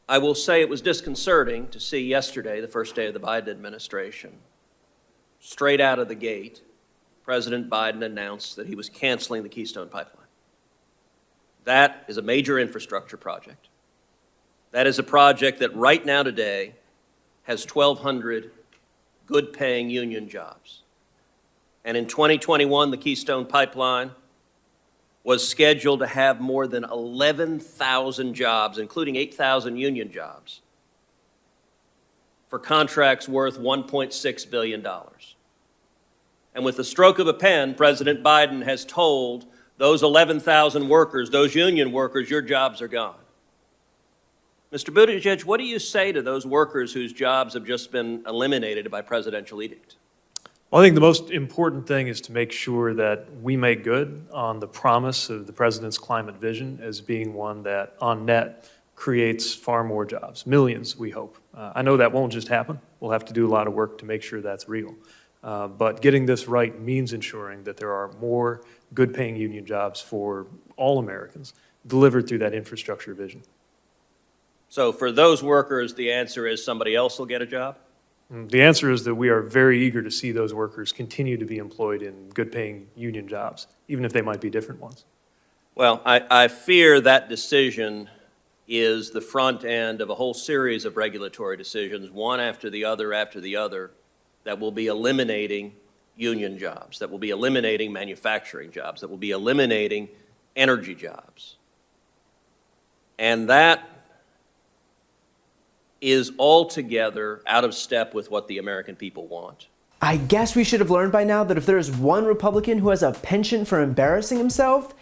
I will say it was disconcerting to see yesterday, the first day of the Biden administration, straight out of the gate, President Biden announced that he was canceling the Keystone Pipeline. That is a major infrastructure project. That is a project that right now today has 1,200 good-paying union jobs. And in 2021, the Keystone Pipeline was scheduled to have more than 11,000 jobs, including 8,000 union jobs, for contracts worth $1.6 billion. And with the stroke of a pen, President Biden has told those 11,000 workers, those union workers, your jobs are gone. Mr. Buttigieg, what do you say to those workers whose jobs have just been eliminated by presidential edict? Well, I think the most important thing is to make sure that we make good on the promise of the president's climate vision as being one that, on net, creates far more jobs, millions, we hope. I know that won't just happen. We'll have to do a lot of work to make sure that's real. But getting this right means ensuring that there are more good-paying union jobs for all Americans delivered through that infrastructure vision. So for those workers, the answer is somebody else will get a job? The answer is that we are very eager to see those workers continue to be employed in good-paying union jobs, even if they might be different ones. Well, I fear that decision is the front end of a whole series of regulatory decisions, one after the other, that will be eliminating union jobs, that will be eliminating manufacturing jobs, that will be eliminating energy jobs. And that is altogether out of step with what the American people want. I guess we should have learned by now that if there is one Republican who has a penchant for embarrassing himself,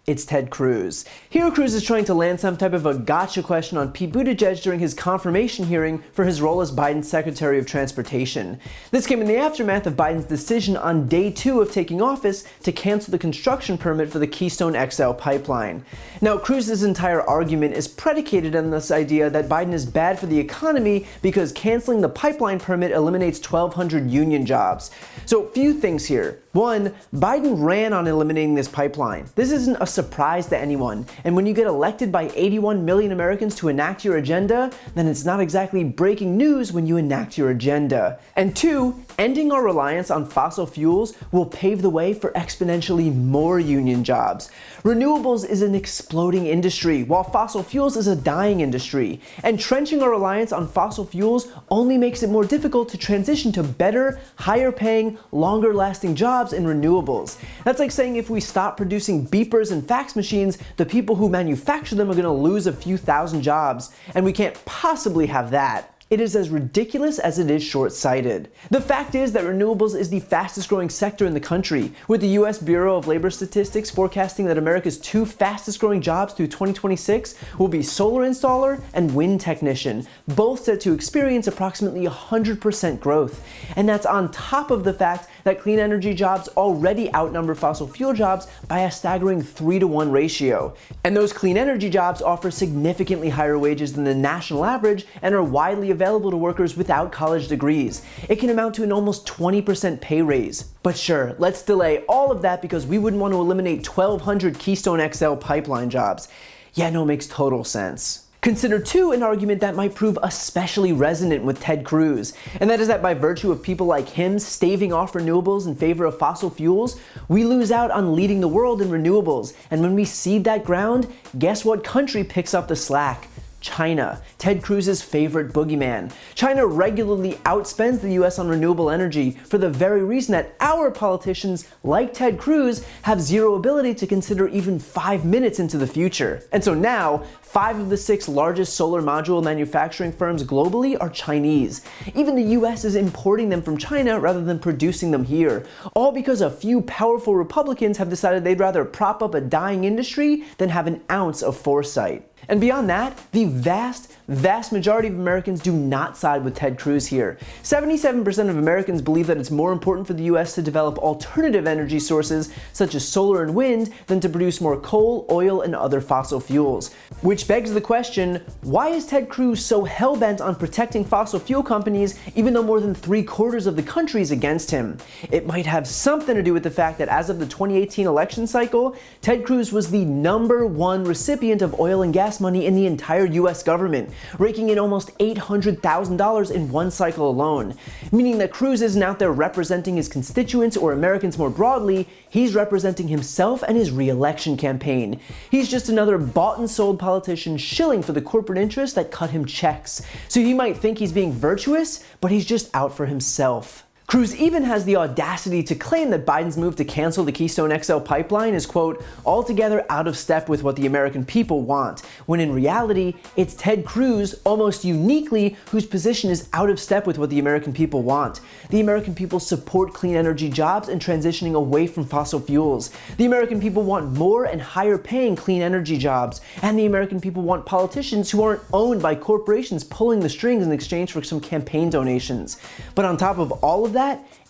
it's Ted Cruz. Here Cruz is trying to land some type of a gotcha question on Pete Buttigieg during his confirmation hearing for his role as Biden's Secretary of Transportation. This came in the aftermath of Biden's decision on day 2 of taking office to cancel the construction permit for the Keystone XL pipeline. Now, Cruz's entire argument is predicated on this idea that Biden is bad for the economy because canceling the pipeline permit eliminates 1,200 union jobs. So, few things here. One, Biden ran on eliminating this pipeline. This isn't a surprise to anyone, and when you get elected by 81 million Americans to enact your agenda, then it's not exactly breaking news when you enact your agenda. And two, ending our reliance on fossil fuels will pave the way for exponentially more union jobs. Renewables is an exploding industry, while fossil fuels is a dying industry. Entrenching our reliance on fossil fuels only makes it more difficult to transition to better, higher paying, longer lasting jobs in renewables. That's like saying if we stop producing beepers and fax machines, the people who manufacture them are going to lose a few thousand jobs, and we can't possibly have that. It is as ridiculous as it is short-sighted. The fact is that renewables is the fastest growing sector in the country, with the US Bureau of Labor Statistics forecasting that America's 2 fastest growing jobs through 2026 will be solar installer and wind technician, both set to experience approximately 100% growth. And that's on top of the fact that clean energy jobs already outnumber fossil fuel jobs by a staggering 3-to-1 ratio. And those clean energy jobs offer significantly higher wages than the national average and are widely available to workers without college degrees. It can amount to an almost 20% pay raise. But sure, let's delay all of that because we wouldn't want to eliminate 1,200 Keystone XL pipeline jobs. Yeah, no, it makes total sense. Consider too an argument that might prove especially resonant with Ted Cruz, and that is that by virtue of people like him staving off renewables in favor of fossil fuels, we lose out on leading the world in renewables, and when we cede that ground, guess what country picks up the slack? China, Ted Cruz's favorite boogeyman. China regularly outspends the US on renewable energy for the very reason that our politicians, like Ted Cruz, have zero ability to consider even 5 minutes into the future. And so now, 5 of the 6 largest solar module manufacturing firms globally are Chinese. Even the US is importing them from China rather than producing them here, all because a few powerful Republicans have decided they'd rather prop up a dying industry than have an ounce of foresight. And beyond that, the vast majority of Americans do not side with Ted Cruz here. 77% of Americans believe that it's more important for the US to develop alternative energy sources, such as solar and wind, than to produce more coal, oil, and other fossil fuels. Which begs the question, why is Ted Cruz so hell-bent on protecting fossil fuel companies even though more than 3/4 of the country is against him? It might have something to do with the fact that as of the 2018 election cycle, Ted Cruz was the #1 recipient of oil and gas gas money in the entire US government, raking in almost $800,000 in one cycle alone. Meaning that Cruz isn't out there representing his constituents or Americans more broadly, he's representing himself and his re-election campaign. He's just another bought and sold politician shilling for the corporate interests that cut him checks. So you might think he's being virtuous, but he's just out for himself. Cruz even has the audacity to claim that Biden's move to cancel the Keystone XL pipeline is, quote, altogether out of step with what the American people want, when in reality, it's Ted Cruz, almost uniquely, whose position is out of step with what the American people want. The American people support clean energy jobs and transitioning away from fossil fuels. The American people want more and higher paying clean energy jobs. And the American people want politicians who aren't owned by corporations pulling the strings in exchange for some campaign donations. But on top of all of that,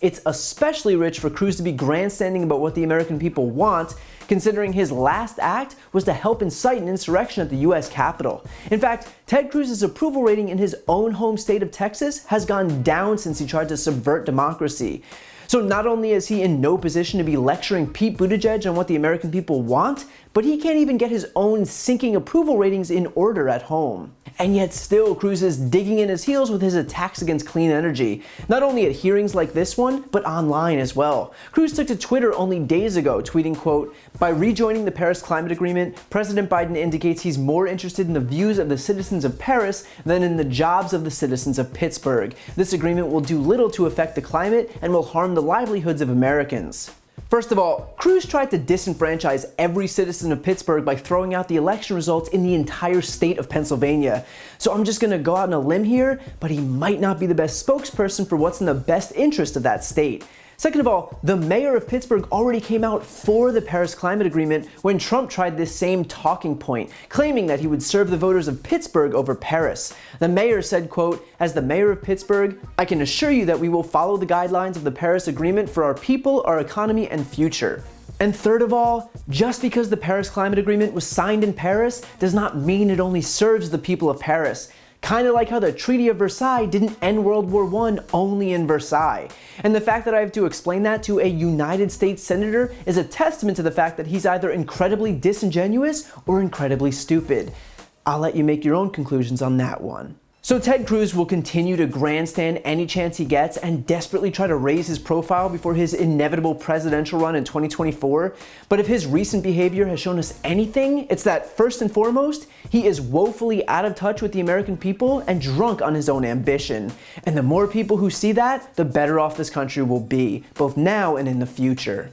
it's especially rich for Cruz to be grandstanding about what the American people want, considering his last act was to help incite an insurrection at the US Capitol. In fact, Ted Cruz's approval rating in his own home state of Texas has gone down since he tried to subvert democracy. So not only is he in no position to be lecturing Pete Buttigieg on what the American people want, but he can't even get his own sinking approval ratings in order at home. And yet still, Cruz is digging in his heels with his attacks against clean energy, not only at hearings like this one, but online as well. Cruz took to Twitter only days ago, tweeting, quote, by rejoining the Paris Climate Agreement, President Biden indicates he's more interested in the views of the citizens of Paris than in the jobs of the citizens of Pittsburgh. This agreement will do little to affect the climate and will harm the livelihoods of Americans. First of all, Cruz tried to disenfranchise every citizen of Pittsburgh by throwing out the election results in the entire state of Pennsylvania. So I'm just gonna go out on a limb here, but he might not be the best spokesperson for what's in the best interest of that state. Second of all, the mayor of Pittsburgh already came out for the Paris Climate Agreement when Trump tried this same talking point, claiming that he would serve the voters of Pittsburgh over Paris. The mayor said, quote, as the mayor of Pittsburgh, I can assure you that we will follow the guidelines of the Paris Agreement for our people, our economy, and future. And third of all, just because the Paris Climate Agreement was signed in Paris does not mean it only serves the people of Paris. Kind of like how the Treaty of Versailles didn't end World War I only in Versailles. And the fact that I have to explain that to a United States senator is a testament to the fact that he's either incredibly disingenuous or incredibly stupid. I'll let you make your own conclusions on that one. So Ted Cruz will continue to grandstand any chance he gets and desperately try to raise his profile before his inevitable presidential run in 2024. But if his recent behavior has shown us anything, it's that first and foremost, he is woefully out of touch with the American people and drunk on his own ambition. And the more people who see that, the better off this country will be, both now and in the future.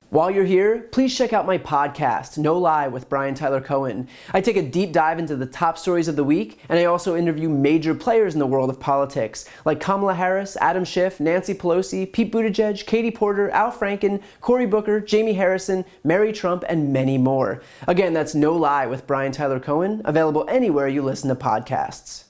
While you're here, please check out my podcast, No Lie with Brian Tyler Cohen. I take a deep dive into the top stories of the week, and I also interview major players in the world of politics, like Kamala Harris, Adam Schiff, Nancy Pelosi, Pete Buttigieg, Katie Porter, Al Franken, Cory Booker, Jamie Harrison, Mary Trump, and many more. Again, that's No Lie with Brian Tyler Cohen, available anywhere you listen to podcasts.